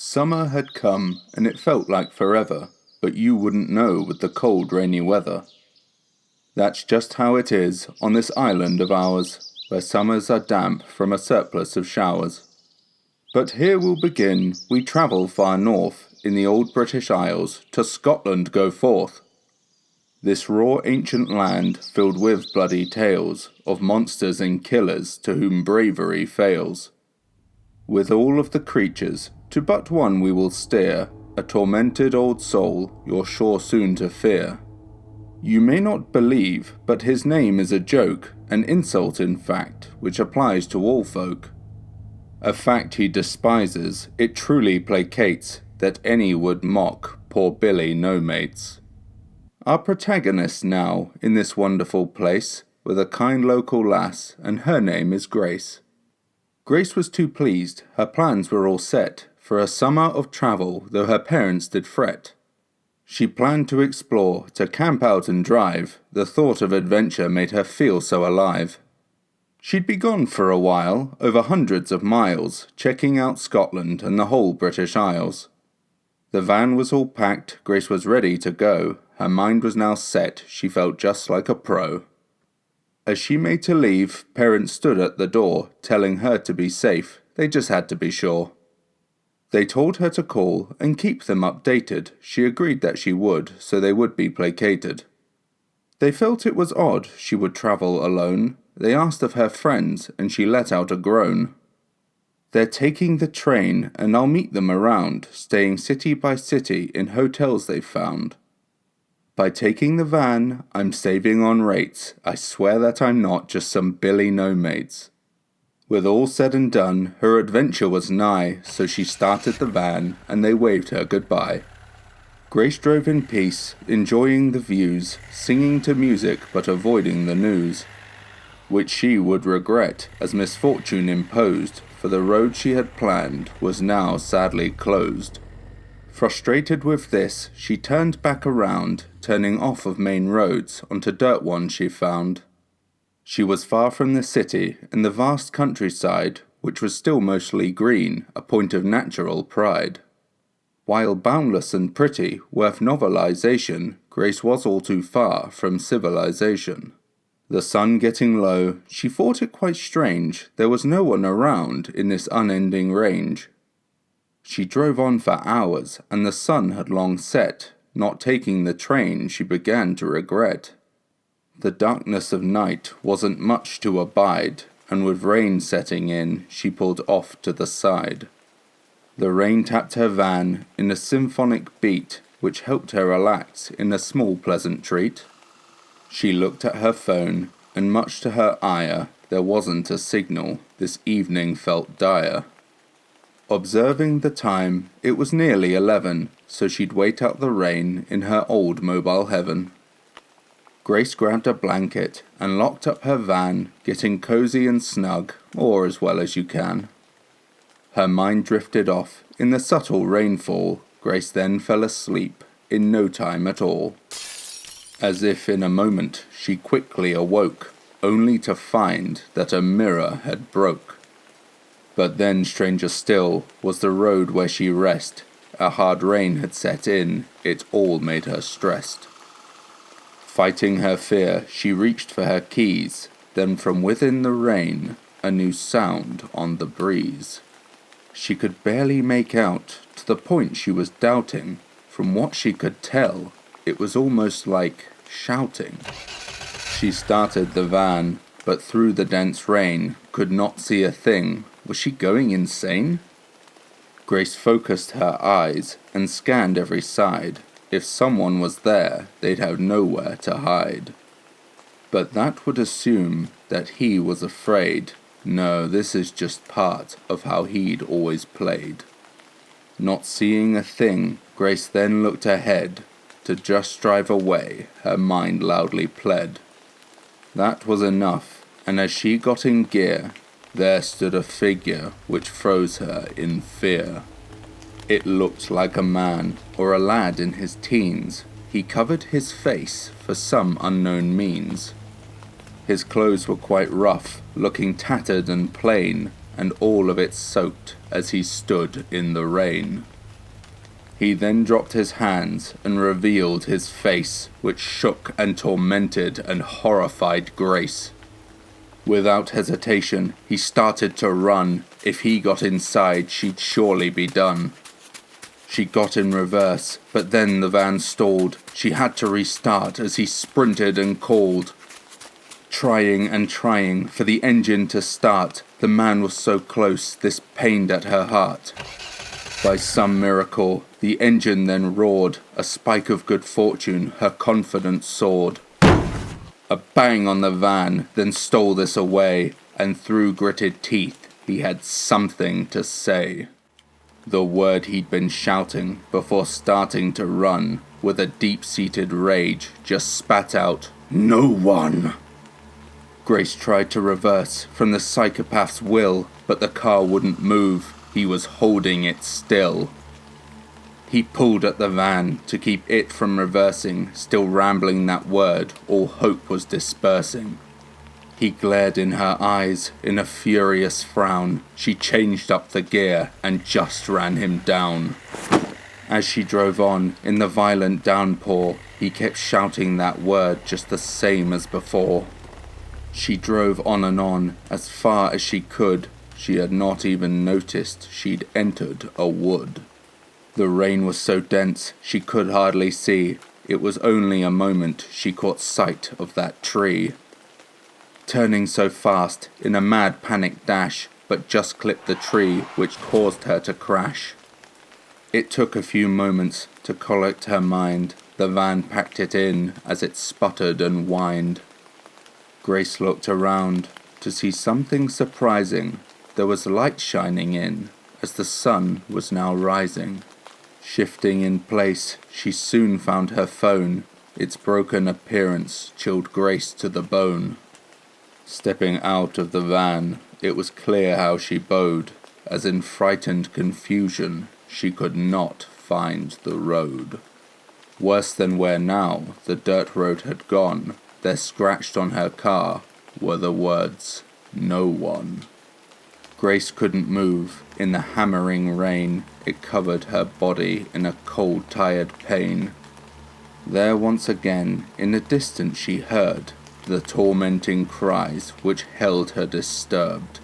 Summer had come, and it felt like forever, but you wouldn't know with the cold, rainy weather. That's just how it is on this island of ours, where summers are damp from a surplus of showers. But here we'll begin. We travel far north, in the old British Isles, to Scotland go forth. This raw ancient land filled with bloody tales of monsters and killers to whom bravery fails. With all of the creatures, to but one we will steer, a tormented old soul you're sure soon to fear. You may not believe, but his name is a joke, an insult in fact, which applies to all folk. A fact he despises, it truly placates, that any would mock poor Billy no mates. Our protagonist now, in this wonderful place, with a kind local lass, and her name is Grace. Grace was too pleased, her plans were all set, for a summer of travel, though her parents did fret. She planned to explore, to camp out and drive, the thought of adventure made her feel so alive. She'd be gone for a while, over hundreds of miles, checking out Scotland and the whole British Isles. The van was all packed, Grace was ready to go, her mind was now set, she felt just like a pro. As she made to leave, parents stood at the door, telling her to be safe, they just had to be sure. They told her to call and keep them updated, she agreed that she would, so they would be placated. They felt it was odd she would travel alone, they asked of her friends and she let out a groan. They're taking the train and I'll meet them around, staying city by city in hotels they've found. By taking the van, I'm saving on rates, I swear that I'm not just some Billy no-mates. With all said and done, her adventure was nigh, so she started the van and they waved her goodbye. Grace drove in peace, enjoying the views, singing to music but avoiding the news, which she would regret as misfortune imposed, for the road she had planned was now sadly closed. Frustrated with this, she turned back around, turning off of main roads onto dirt ones she found. She was far from the city and the vast countryside, which was still mostly green, a point of natural pride. While boundless and pretty, worth novelization, Grace was all too far from civilization. The sun getting low, she thought it quite strange, there was no one around in this unending range. She drove on for hours, and the sun had long set. Not taking the train she began to regret. The darkness of night wasn't much to abide, and with rain setting in, she pulled off to the side. The rain tapped her van in a symphonic beat, which helped her relax in a small pleasant treat. She looked at her phone, and much to her ire, there wasn't a signal, this evening felt dire. Observing the time, it was nearly 11, so she'd wait out the rain in her old mobile heaven. Grace grabbed a blanket and locked up her van, getting cozy and snug, or as well as you can. Her mind drifted off in the subtle rainfall, Grace then fell asleep in no time at all. As if in a moment she quickly awoke, only to find that a mirror had broke. But then, stranger still, was the road where she rest. A hard rain had set in, it all made her stressed. Fighting her fear, she reached for her keys, then from within the rain, a new sound on the breeze. She could barely make out, to the point she was doubting. From what she could tell, it was almost like shouting. She started the van, but through the dense rain, could not see a thing. Was she going insane? Grace focused her eyes and scanned every side. If someone was there, they'd have nowhere to hide. But that would assume that he was afraid. No, this is just part of how he'd always played. Not seeing a thing, Grace then looked ahead. To just drive away, her mind loudly pled. That was enough, and as she got in gear, there stood a figure which froze her in fear. It looked like a man, or a lad in his teens. He covered his face for some unknown means. His clothes were quite rough, looking tattered and plain, and all of it soaked as he stood in the rain. He then dropped his hands and revealed his face, which shook and tormented and horrified Grace. Without hesitation, he started to run. If he got inside, she'd surely be done. She got in reverse, but then the van stalled. She had to restart as he sprinted and called. Trying and trying for the engine to start. The man was so close, this pained at her heart. By some miracle, the engine then roared. A spike of good fortune, her confidence soared. A bang on the van, then stole this away, and through gritted teeth, he had something to say. The word he'd been shouting before starting to run, with a deep-seated rage, just spat out, "No one!" Grace tried to reverse from the psychopath's will, but the car wouldn't move. He was holding it still. He pulled at the van to keep it from reversing, still rambling that word, all hope was dispersing. He glared in her eyes in a furious frown. She changed up the gear and just ran him down. As she drove on in the violent downpour, he kept shouting that word just the same as before. She drove on and on, as far as she could. She had not even noticed she'd entered a wood. The rain was so dense she could hardly see. It was only a moment she caught sight of that tree. Turning so fast, in a mad panic dash, but just clipped the tree, which caused her to crash. It took a few moments to collect her mind. The van packed it in as it sputtered and whined. Grace looked around to see something surprising. There was light shining in, as the sun was now rising. Shifting in place, she soon found her phone. Its broken appearance chilled Grace to the bone. Stepping out of the van, it was clear how she bowed, as in frightened confusion she could not find the road. Worse than where now the dirt road had gone, there scratched on her car were the words, "No one." Grace couldn't move. In the hammering rain, it covered her body in a cold, tired pain. There once again, in the distance she heard the tormenting cries which held her disturbed.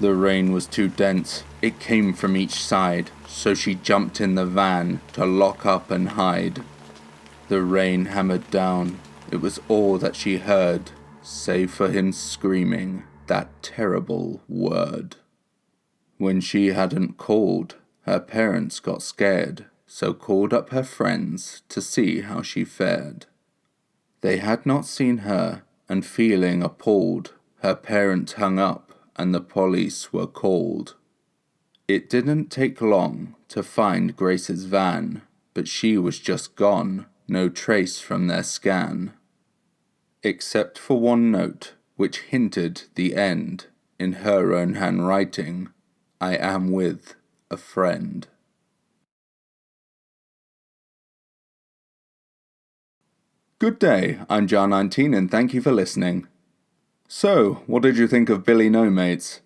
The rain was too dense, it came from each side, so she jumped in the van to lock up and hide. The rain hammered down, it was all that she heard, save for him screaming that terrible word. When she hadn't called, her parents got scared, so called up her friends to see how she fared. They had not seen her, and feeling appalled, her parents hung up and the police were called. It didn't take long to find Grace's van, but she was just gone, no trace from their scan. Except for one note, which hinted the end, in her own handwriting, "I am with a friend." Good day, I'm Jar19 and thank you for listening. So, what did you think of Billy No Mates?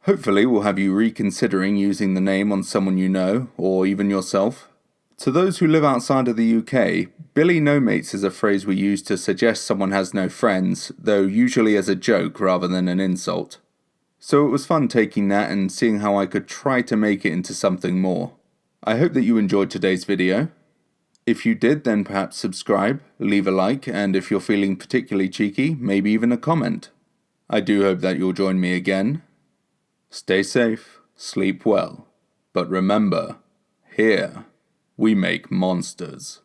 Hopefully we'll have you reconsidering using the name on someone you know, or even yourself. To those who live outside of the UK, Billy No Mates is a phrase we use to suggest someone has no friends, though usually as a joke rather than an insult. So it was fun taking that and seeing how I could try to make it into something more. I hope that you enjoyed today's video. If you did, then perhaps subscribe, leave a like, and if you're feeling particularly cheeky, maybe even a comment. I do hope that you'll join me again. Stay safe, sleep well, but remember, here we make monsters.